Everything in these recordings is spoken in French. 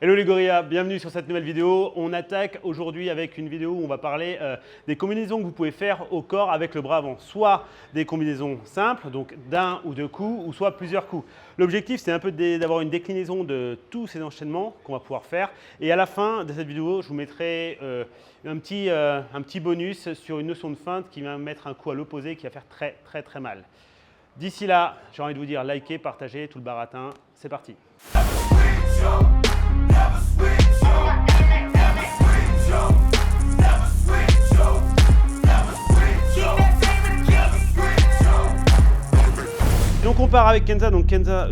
Hello les gorillas, bienvenue sur cette nouvelle vidéo. On attaque aujourd'hui avec une vidéo où on va parler des combinaisons que vous pouvez faire au corps avec le bras avant. Soit des combinaisons simples, donc d'un ou deux coups, ou soit plusieurs coups. L'objectif, c'est un peu d'avoir une déclinaison de tous ces enchaînements qu'on va pouvoir faire. Et à la fin de cette vidéo, je vous mettrai un petit bonus sur une notion de feinte qui va mettre un coup à l'opposé qui va faire très mal. D'ici là, j'ai envie de vous dire likez, partagez, tout le baratin. C'est parti. Donc on part avec Kenza. Donc Kenza,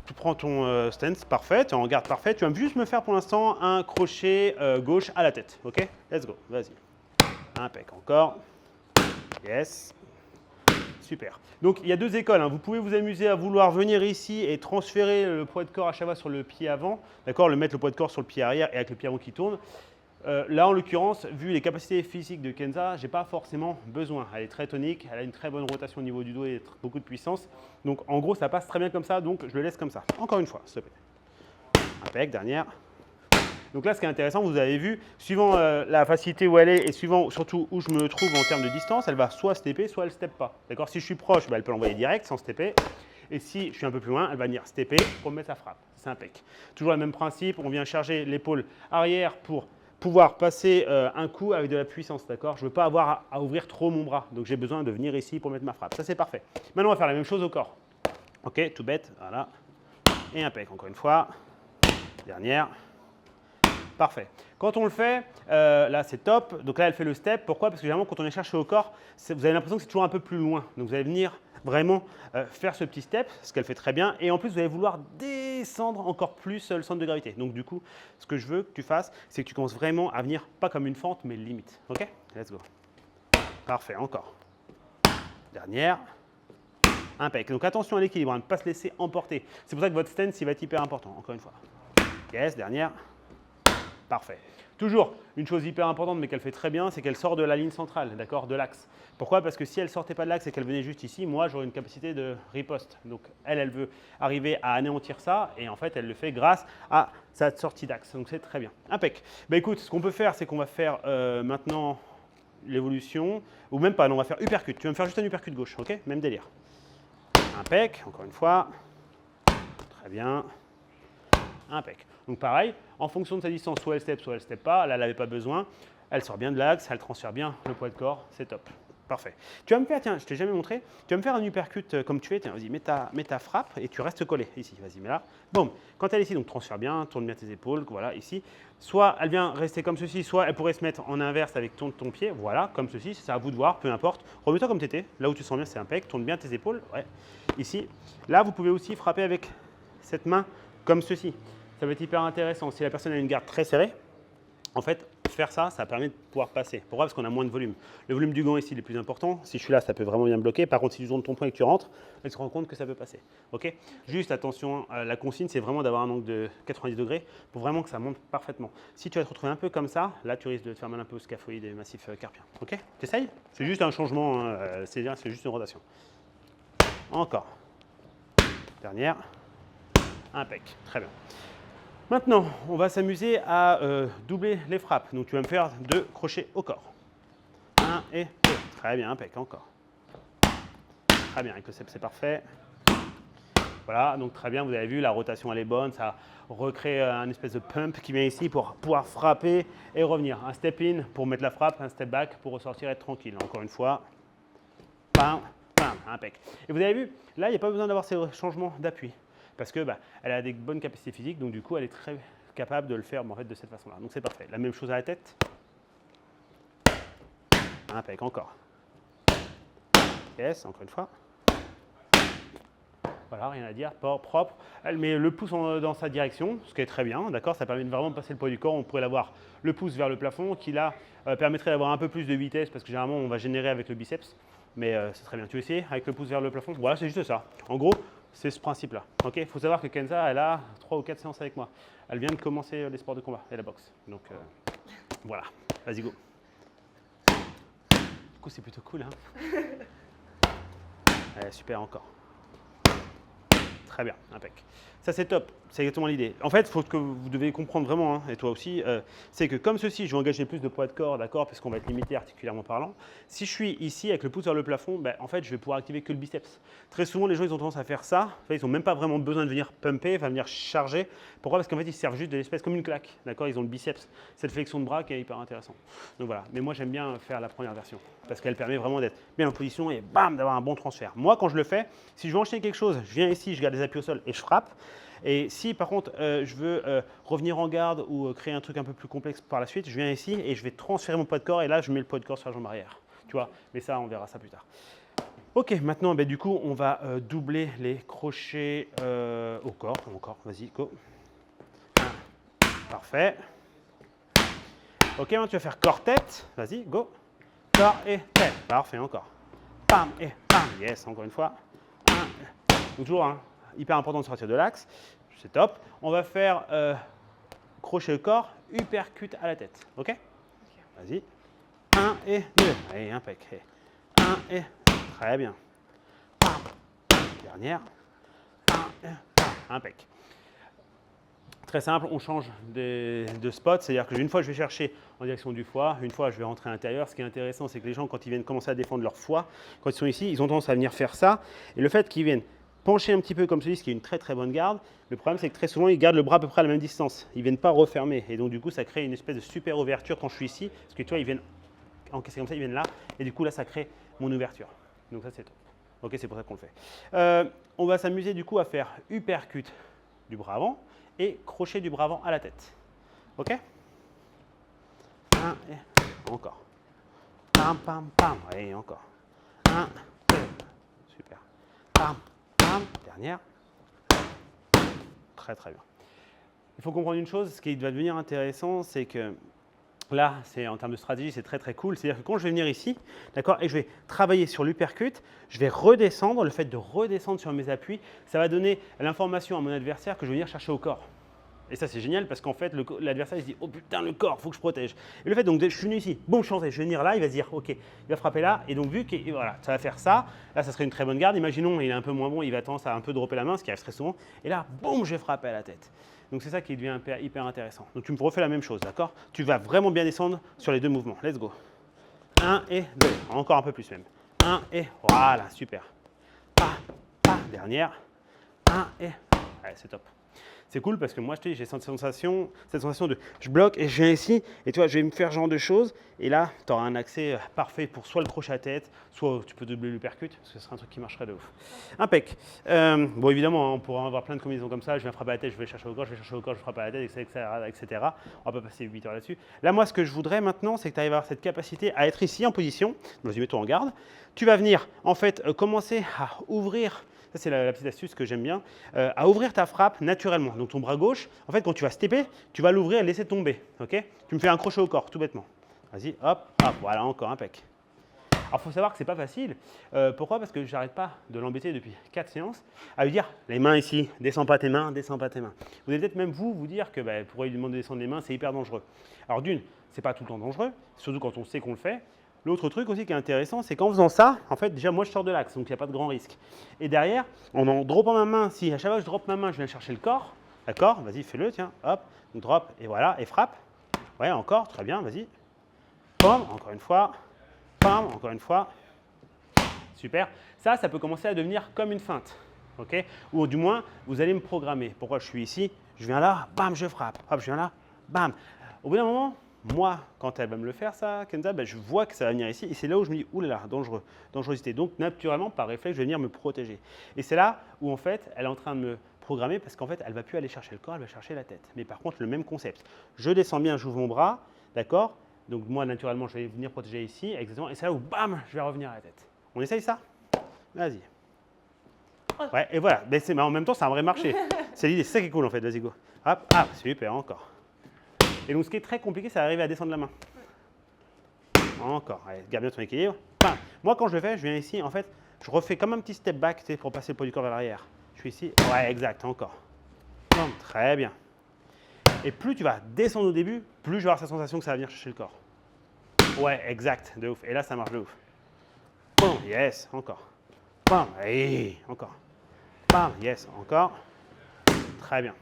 tu prends ton stance, parfait, tu es en garde parfait. Tu vas juste me faire pour l'instant un crochet gauche à la tête. Ok, let's go, vas-y. Impec, encore. Yes. Super. Donc il y a deux écoles. Vous pouvez vous amuser à vouloir venir ici et transférer le poids de corps à chaque fois sur le pied avant, d'accord, mettre le poids de corps sur le pied arrière et avec le pied avant qui tourne. Là, en l'occurrence, vu les capacités physiques de Kenza, je n'ai pas forcément besoin. Elle est très tonique, elle a une très bonne rotation au niveau du dos et beaucoup de puissance. Donc en gros, ça passe très bien comme ça, donc je le laisse comme ça. Encore une fois, s'il te plaît. Impec, dernière. Donc là, ce qui est intéressant, vous avez vu, suivant la facilité où elle est et suivant surtout où je me trouve en termes de distance, elle va soit stepper, soit elle ne steppe pas. D'accord. Si je suis proche, elle peut l'envoyer direct sans stepper. Et si je suis un peu plus loin, elle va venir stepper pour me mettre sa frappe. C'est impec. Toujours le même principe, on vient charger l'épaule arrière pour pouvoir passer un coup avec de la puissance. D'accord. Je ne veux pas avoir à ouvrir trop mon bras. Donc j'ai besoin de venir ici pour mettre ma frappe. Ça, c'est parfait. Maintenant, on va faire la même chose au corps. Ok, tout bête. Voilà. Et impec. Encore une fois. Dernière. Parfait. Quand on le fait, là c'est top. Donc là elle fait le step. Pourquoi? Parce que généralement quand on est cherché au corps, vous avez l'impression que c'est toujours un peu plus loin. Donc vous allez venir vraiment faire ce petit step, ce qu'elle fait très bien. Et en plus vous allez vouloir descendre encore plus le centre de gravité. Donc du coup, ce que je veux que tu fasses, c'est que tu commences vraiment à venir pas comme une fente, mais limite. Ok? Let's go. Parfait, encore. Dernière. Impec. Donc attention à l'équilibre, ne pas se laisser emporter. C'est pour ça que votre stance il va être hyper important. Encore une fois. Yes, dernière. Parfait. Toujours, une chose hyper importante, mais qu'elle fait très bien, c'est qu'elle sort de la ligne centrale, d'accord, de l'axe. Pourquoi? Parce que si elle ne sortait pas de l'axe et qu'elle venait juste ici, moi, j'aurais une capacité de riposte. Donc, elle veut arriver à anéantir ça, et en fait, elle le fait grâce à sa sortie d'axe. Donc, c'est très bien. Impec. Bah, écoute, ce qu'on peut faire, c'est qu'on va faire maintenant l'évolution, ou même pas, non, on va faire uppercut. Tu vas me faire juste un uppercut gauche, ok? Même délire. Impec, encore une fois. Très bien. Impec. Donc pareil, en fonction de sa distance, soit elle step pas, là elle n'avait pas besoin, elle sort bien de l'axe, elle transfère bien le poids de corps, c'est top. Parfait. Tu vas me faire, tiens, je ne t'ai jamais montré, tu vas me faire un uppercut comme tu es, tiens, vas-y, mets ta frappe et tu restes collé, ici, vas-y, mets là. Boum, quand elle est ici, donc transfère bien, tourne bien tes épaules, voilà, ici. Soit elle vient rester comme ceci, soit elle pourrait se mettre en inverse avec ton pied, voilà, comme ceci, c'est à vous de voir, peu importe. Remets-toi comme tu étais, là où tu sens bien, c'est impec, tourne bien tes épaules, ouais, ici. Là, vous pouvez aussi frapper avec cette main comme ceci. Ça va être hyper intéressant. Si la personne a une garde très serrée, en fait, faire ça, ça permet de pouvoir passer. Pourquoi? Parce qu'on a moins de volume. Le volume du gant ici est le plus important. Si je suis là, ça peut vraiment bien bloquer. Par contre, si tu tournes ton poing et que tu rentres, elle se rend compte que ça peut passer. Ok? Juste attention, la consigne, c'est vraiment d'avoir un angle de 90 degrés pour vraiment que ça monte parfaitement. Si tu vas te retrouver un peu comme ça, là, tu risques de te faire mal un peu au scaphoïde et massif carpien. Ok? Tu essayes? C'est juste un changement, c'est juste une rotation. Encore. Dernière. Impec. Très bien. Maintenant, on va s'amuser à doubler les frappes. Donc, tu vas me faire 2 crochets au corps. 1 et 2. Très bien, impec, encore. Très bien, avec le step, c'est parfait. Voilà, donc très bien, vous avez vu, la rotation, elle est bonne. Ça recrée un espèce de pump qui vient ici pour pouvoir frapper et revenir. Un step in pour mettre la frappe, un step back pour ressortir et être tranquille. Encore une fois. Pam, pam, impec. Et vous avez vu, là, il n'y a pas besoin d'avoir ces changements d'appui. Parce que elle a des bonnes capacités physiques, donc du coup, elle est très capable de le faire en fait, de cette façon-là. Donc c'est parfait. La même chose à la tête. Impec, encore. Yes, encore une fois. Voilà, rien à dire, propre. Elle met le pouce dans sa direction, ce qui est très bien, d'accord. Ça permet de vraiment passer le poids du corps. On pourrait l'avoir le pouce vers le plafond, qui là permettrait d'avoir un peu plus de vitesse, parce que généralement, on va générer avec le biceps. Mais c'est très bien. Tu veux essayer avec le pouce vers le plafond? Voilà, c'est juste ça. En gros, c'est ce principe-là. Il faut savoir que Kenza, elle a 3 ou 4 séances avec moi. Elle vient de commencer les sports de combat et la boxe. Donc voilà, vas-y go. Du coup, c'est plutôt cool. Hein. Allez, super, encore. Très bien, impec. Ça, c'est top. C'est exactement l'idée. En fait, faut que vous devez comprendre vraiment, hein, et toi aussi, c'est que comme ceci, je vais engager plus de poids de corps, d'accord, parce qu'on va être limité articulairement parlant. Si je suis ici avec le pouce vers le plafond, ben, en fait, je vais pouvoir activer que le biceps. Très souvent, les gens, ils ont tendance à faire ça. Ils n'ont même pas vraiment besoin de venir pumper, enfin, venir charger. Pourquoi? Parce qu'en fait, ils servent juste de l'espèce comme une claque, d'accord. Ils ont le biceps, cette flexion de bras qui est hyper intéressant. Donc voilà. Mais moi, j'aime bien faire la première version parce qu'elle permet vraiment d'être bien en position et bam, d'avoir un bon transfert. Moi, quand je le fais, si je veux enchaîner quelque chose, je viens ici, je garde les appuis au sol et je frappe. Et si par contre je veux revenir en garde ou créer un truc un peu plus complexe par la suite, je viens ici et je vais transférer mon poids de corps et là je mets le poids de corps sur la jambe arrière. Tu vois, mais ça on verra ça plus tard. Ok, maintenant ben, du coup on va doubler les crochets au corps. Encore, vas-y, go. Parfait. Ok, maintenant tu vas faire corps-tête. Vas-y, go. Corps et tête. Parfait, encore. Pam et pam. Yes, encore une fois. Donc toujours, hein, hyper important de sortir de l'axe. C'est top. On va faire crochet au corps, uppercut à la tête. Ok? Vas-y. 1 et 2. Allez, impec. 1 et 2. Très bien. Dernière. 1 et 2. Impec. Très simple, on change de spot, c'est-à-dire qu'une fois je vais chercher en direction du foie, une fois je vais rentrer à l'intérieur. Ce qui est intéressant, c'est que les gens, quand ils viennent commencer à défendre leur foie, quand ils sont ici, ils ont tendance à venir faire ça. Et le fait qu'ils viennent pencher un petit peu comme celui-ci, ce qui est une très très bonne garde, le problème c'est que très souvent ils gardent le bras à peu près à la même distance. Ils ne viennent pas refermer. Et donc du coup ça crée une espèce de super ouverture quand je suis ici, parce que tu vois, ils viennent encaisser comme ça, ils viennent là, et du coup là ça crée mon ouverture. Donc ça c'est top. Ok, c'est pour ça qu'on le fait. On va s'amuser du coup à faire uppercut du bras avant et crochet du bras avant à la tête. Ok? 1 et encore. Pam, pam, pam. Et encore. 1, 2. Super. Pam, pam. Dernière. Très, très bien. Il faut comprendre une chose, ce qui va devenir intéressant, c'est que là, c'est en termes de stratégie, c'est très très cool. C'est-à-dire que quand je vais venir ici, d'accord, et je vais travailler sur l'uppercut, je vais redescendre. Le fait de redescendre sur mes appuis, ça va donner l'information à mon adversaire que je vais venir chercher au corps. Et ça, c'est génial parce qu'en fait, l'adversaire il se dit « Oh putain, le corps, il faut que je protège ». Et le fait, donc, je suis venu ici, bon, je vais venir là, il va se dire « Ok, il va frapper là ». Et donc, vu que voilà, ça va faire ça, là, ça serait une très bonne garde. Imaginons, il est un peu moins bon, il va tendance à un peu dropper la main, ce qui arrive très souvent. Et là, boum, je vais frapper à la tête. Donc, c'est ça qui devient hyper intéressant. Donc, tu me refais la même chose, d'accord? Tu vas vraiment bien descendre sur les deux mouvements. Let's go. 1 et 2. Encore un peu plus même. 1 et voilà, super. Dernière. 1 et allez, c'est top. C'est cool parce que moi, j'ai cette sensation de je bloque et je viens ici et tu vois, je vais me faire ce genre de choses et là, tu auras un accès parfait pour soit le crochet à tête, soit tu peux doubler l'uppercut parce que ce serait un truc qui marcherait de ouf. Impec. Bon, évidemment, on pourra avoir plein de combinaisons comme ça. Je viens frapper à la tête, je vais chercher au corps, je vais chercher au corps, je frappe à la tête, etc. On va pas passer 8 heures là-dessus. Là, moi, ce que je voudrais maintenant, c'est que tu arrives à avoir cette capacité à être ici en position. Vas-y, mets-toi en garde. Tu vas venir, en fait, commencer à ouvrir. Ça, c'est la petite astuce que j'aime bien, à ouvrir ta frappe naturellement. Donc, ton bras gauche, en fait, quand tu vas stepper, tu vas l'ouvrir et le laisser tomber. Okay, tu me fais un crochet au corps, tout bêtement. Vas-y, hop, hop, voilà, encore, impec. Alors, il faut savoir que ce n'est pas facile. Pourquoi? Parce que je n'arrête pas de l'embêter depuis 4 séances à lui dire les mains ici, descends pas tes mains, descends pas tes mains. Vous allez peut-être même vous dire que pour lui demander de descendre les mains, c'est hyper dangereux. Alors, d'une, ce n'est pas tout le temps dangereux, surtout quand on sait qu'on le fait. L'autre truc aussi qui est intéressant, c'est qu'en faisant ça, en fait, déjà moi je sors de l'axe, donc il n'y a pas de grand risque. Et derrière, en droppant ma main, si à chaque fois que je droppe ma main, je viens chercher le corps, d'accord, vas-y, fais-le, tiens, hop, donc drop, et voilà, et frappe. Ouais, encore, très bien, vas-y. Pam, encore une fois. Pam, encore une fois. Super. Ça peut commencer à devenir comme une feinte, ok? Ou du moins, vous allez me programmer. Pourquoi je suis ici? Je viens là, bam, je frappe. Hop, je viens là, bam. Au bout d'un moment, moi, quand elle va me le faire, ça, Kenza, je vois que ça va venir ici. Et c'est là où je me dis, oulala, dangereux, dangerosité. Donc, naturellement, par réflexe, je vais venir me protéger. Et c'est là où, en fait, elle est en train de me programmer parce qu'en fait, elle ne va plus aller chercher le corps, elle va chercher la tête. Mais par contre, le même concept. Je descends bien, j'ouvre mon bras, d'accord? Donc, moi, naturellement, je vais venir protéger ici, exactement. Et c'est là où, bam, je vais revenir à la tête. On essaye ça? Vas-y. Ouais, et voilà. Mais en même temps, c'est un vrai marché. C'est l'idée, c'est ça qui est cool, en fait. Vas-y, go. Hop, hop, super, encore. Et donc, ce qui est très compliqué, c'est d'arriver à descendre la main. Encore. Allez, garde bien ton équilibre. Bam. Moi, quand je le fais, je viens ici, en fait, je refais comme un petit step back pour passer le poids du corps vers l'arrière. Je suis ici. Ouais, exact, encore. Bon, très bien. Et plus tu vas descendre au début, plus je vais avoir cette sensation que ça va venir chercher le corps. Ouais, exact, de ouf. Et là, ça marche de ouf. Bon, yes, encore. Bon, et encore. bam, yes, encore. Très bien.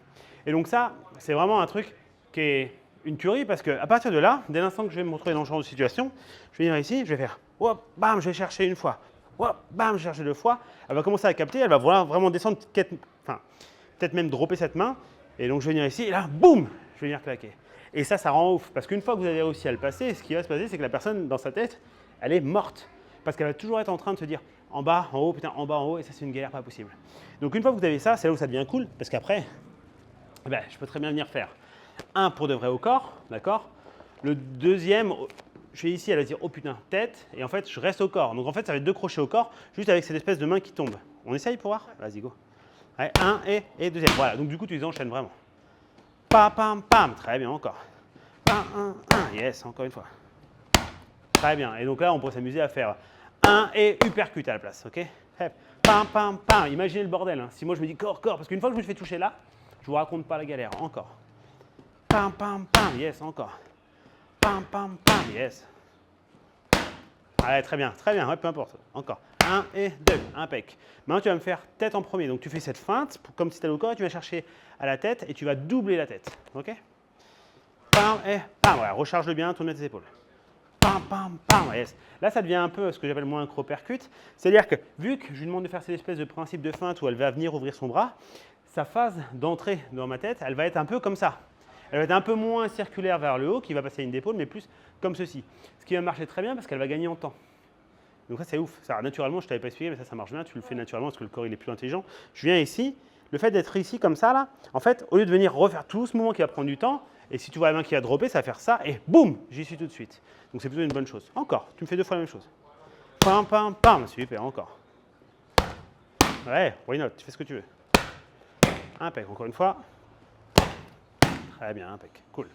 Et donc ça, c'est vraiment un truc qui est une tuerie parce qu'à partir de là, dès l'instant que je vais me retrouver dans ce genre de situation, je vais venir ici, je vais faire hop, bam, je vais chercher une fois, hop, bam, je vais chercher 2 fois. Elle va commencer à capter, elle va vraiment descendre, enfin, peut-être même dropper cette main. Et donc je vais venir ici et là, boum, je vais venir claquer. Et ça rend ouf parce qu'une fois que vous avez réussi à le passer, ce qui va se passer, c'est que la personne dans sa tête, elle est morte. Parce qu'elle va toujours être en train de se dire en bas, en haut, putain, en bas, en haut, et ça c'est une galère pas possible. Donc une fois que vous avez ça, c'est là où ça devient cool, parce qu'après, ben, je peux très bien venir faire un pour de vrai au corps, d'accord. Le deuxième, je vais ici, elle va dire oh putain, tête, et en fait je reste au corps. Donc en fait ça va être 2 crochets au corps, juste avec cette espèce de main qui tombe. On essaye pour voir? Vas-y, go. Ouais, un et deuxième. Voilà, donc du coup tu les enchaînes vraiment. Pam, pam, pam, très bien, encore. Pam, un, yes, encore une fois. Très bien, et donc là on peut s'amuser à faire un et uppercut à la place, ok? Pam, pam, pam, imaginez le bordel, hein. Si moi je me dis corps, corps, parce qu'une fois que je me fais toucher là, je vous raconte pas la galère, encore. Pam, pam, pam, yes, encore. Pam, pam, pam, yes. Allez, très bien, ouais, peu importe, encore. 1 et 2, impec. Maintenant tu vas me faire tête en premier, donc tu fais cette feinte, comme si tu allais au corps, et tu vas chercher à la tête, et tu vas doubler la tête, ok? Pam, et pam, voilà, recharge-le bien, tourne tes épaules. Pam, pam, pam, yes. Là, ça devient un peu ce que j'appelle moi un cropercute. C'est-à-dire que, vu que je lui demande de faire cette espèce de principe de feinte où elle va venir ouvrir son bras, sa phase d'entrée dans ma tête, elle va être un peu comme ça. Elle va être un peu moins circulaire vers le haut, qui va passer à une d'épaule, mais plus comme ceci. Ce qui va marcher très bien parce qu'elle va gagner en temps. Donc ça, c'est ouf. Ça, naturellement, je ne t'avais pas expliqué, mais ça marche bien. Tu le fais naturellement parce que le corps, il est plus intelligent. Je viens ici. Le fait d'être ici comme ça, là, en fait, au lieu de venir refaire tout ce mouvement qui va prendre du temps, et si tu vois la main qui va dropper, ça va faire ça, et boum, j'y suis tout de suite. Donc c'est plutôt une bonne chose. Encore, tu me fais 2 fois la même chose. Pam, pam, pam, super, encore. Ouais, why not, tu fais ce que tu veux. Impec, encore une fois. Très bien, impec, cool.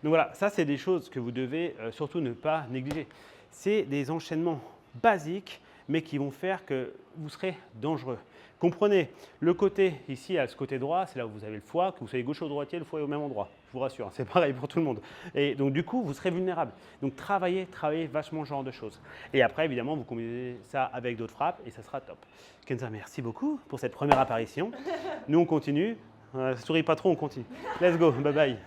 Donc voilà, ça c'est des choses que vous devez surtout ne pas négliger. C'est des enchaînements basiques, mais qui vont faire que vous serez dangereux. Comprenez, le côté, ici, à ce côté droit, c'est là où vous avez le foie, que vous soyez gauche ou droitier, le foie est au même endroit. Je vous rassure, c'est pareil pour tout le monde. Et donc, du coup, vous serez vulnérable. Donc, travaillez vachement ce genre de choses. Et après, évidemment, vous combinez ça avec d'autres frappes et ça sera top. Kenza, merci beaucoup pour cette première apparition. Nous, on continue. Souris pas trop, on continue. Let's go, bye bye.